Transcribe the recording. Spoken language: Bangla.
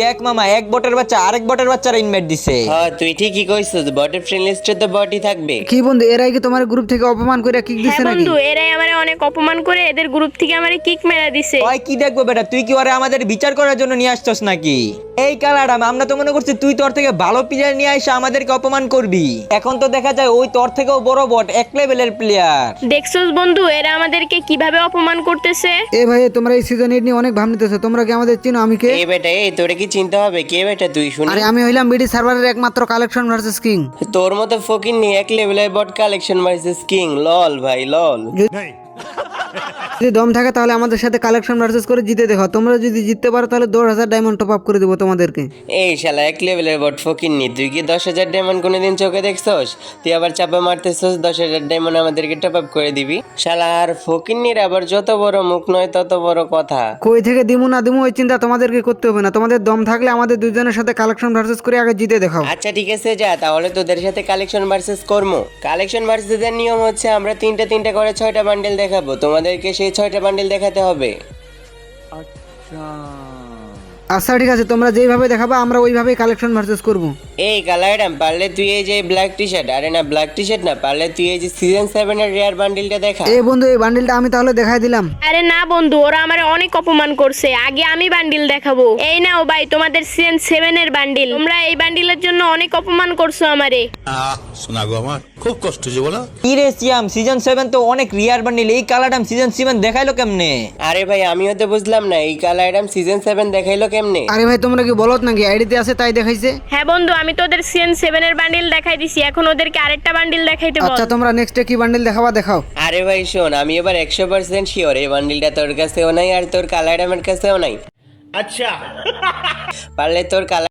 দেখ মামা, এক বটের বাচ্চা আরেক বটের বাচ্চারা ইনভাইট দিছে। হ্যাঁ তুই ঠিকই কইছিস, বটের ফ্রেন্ড লিস্টে তো বটই থাকবে। কি বন্ধু, এরাই কি তোমার গ্রুপ থেকে অপমান করে কিক হ্যাঁ দিছে নাকি? বন্ধু, এরাই আমারে অনেক অপমান করে এদের গ্রুপ থেকে আমারে কিক মেরা দিছে। ওই কি দেখবো বেটা, তুই কি ওরে আমাদের বিচার করার জন্য নিয়ে আসছস নাকি? এই কালাডাম, আমরা তো মনে করছি তুই তোর থেকে ভালো প্লেয়ার নিয়ে এসে আমাদেরকে অপমান করবি। এখন তো দেখা যায় ওই তোর থেকেও বড় বট, এক লেভেলের প্লেয়ার। দেখছস বন্ধু, এরা আমাদেরকে কিভাবে অপমান করতেছে। এ ভাই, তোমরা এই সিজন 8 নিয়ে অনেক ভাব নিতেছো। তোমরা কি আমাদের চিনো? আমি কে? এই বেটা, এই তোরে কি চিনতে হবে? কে বেটা তুই শুনি? আরে আমি হইলাম বিডি সার্ভারের একমাত্র কালেকশন ভার্সেস কিং। তোর মতো ফকির নিয়ে এক লেভেলের বট কালেকশন ভার্সেস কিং, লল ভাই লল। যদি দম থাকে তাহলে আমাদের সাথে কালেকশন ভার্সেস করে জিতে দেখো। তোমরা যদি জিততে পারো তাহলে 10,000 ডায়মন্ড টপ আপ করে দেবো তোমাদেরকে। এই শালা এক লেভেলের বট ফকির নি, তুই কি 10,000 ডায়মন্ড কোনোদিন চোখে দেখছস? তুই আবার চাপা মারতেছস 10,000 ডায়মন্ড আমাদেরকে টপ আপ করে দিবি? শালা আর ফকির নির আবার যত বড় মুখ নয় তত বড় কথা। কই থেকে দিমু না দিমু ওই চিন্তা তোমাদেরকে করতে হবে না। তোমাদের দম থাকলে আমাদের দুজনের সাথে কালেকশন ভার্সেস করে আগে জিতে দেখাও। আচ্ছা ঠিক আছে, যা তাহলে তোদের সাথে কালেকশন ভার্সেস করবো। কালেকশন ভার্সেসের নিয়ম হচ্ছে আমরা তিনটা করে 6টা বান্ডেল দেখাবো, তোমাদেরকে সেই 6টা বান্ডেল দেখাতে হবে। আচ্ছা ঠিক আছে, তোমরা যেইভাবে দেখাবা আমরা ওইভাবেই কালেকশন ভার্সেস করব। এই কালাইডাম, পারলে তুই এই যে ব্ল্যাক টি শার্ট, আরে না ব্ল্যাক টি শার্ট না, পারলে তুই এই যে সিজন 7 এর রেয়ার বান্ডেলটা দেখা। এই বন্ধু, এই বান্ডিলটা আমি তাহলে দেখাই দিলাম। আরে না বন্ধু, ওরা আমারে অনেক অপমান করছে। আগে আমি বান্ডিল দেখাবো। এই নাও ভাই তোমাদের সিজন 7 এর বান্ডিল। তোমরা এই বান্ডিলের জন্য অনেক অপমান করছো আমারে। শোনা গো, আমার খুব কষ্ট যে বলো। কি রে সিয়াম, সিজন 7 তো অনেক রিয়ার বান্ডিল, এই কালাডাম সিজন 7 দেখাইলো কেমনে? আরে ভাই আমিও তো বুঝলাম না, এই কালাইডাম সিজন 7 দেখাইলো কেমনে? আরে ভাই, তোমরা কি বলত নাকি? আইডিতে আছে তাই দেখাইছে। হ্যাঁ বন্ধু, আমি তোদের সিজন 7 এর বান্ডিল দেখাই দিছি। এখন ওদেরকে আরেকটা বান্ডিল দেখাইতে বল। আচ্ছা, তোমরা নেক্সটে কি বান্ডিল দেখাবা দেখাও। আরে ভাই শোন, আমি এবার 100% শিওর এই বান্ডিলটা তোর কাছেও নাই আর তোর কালাইডামের কাছেও নাই। আচ্ছা পারলে তোর কালা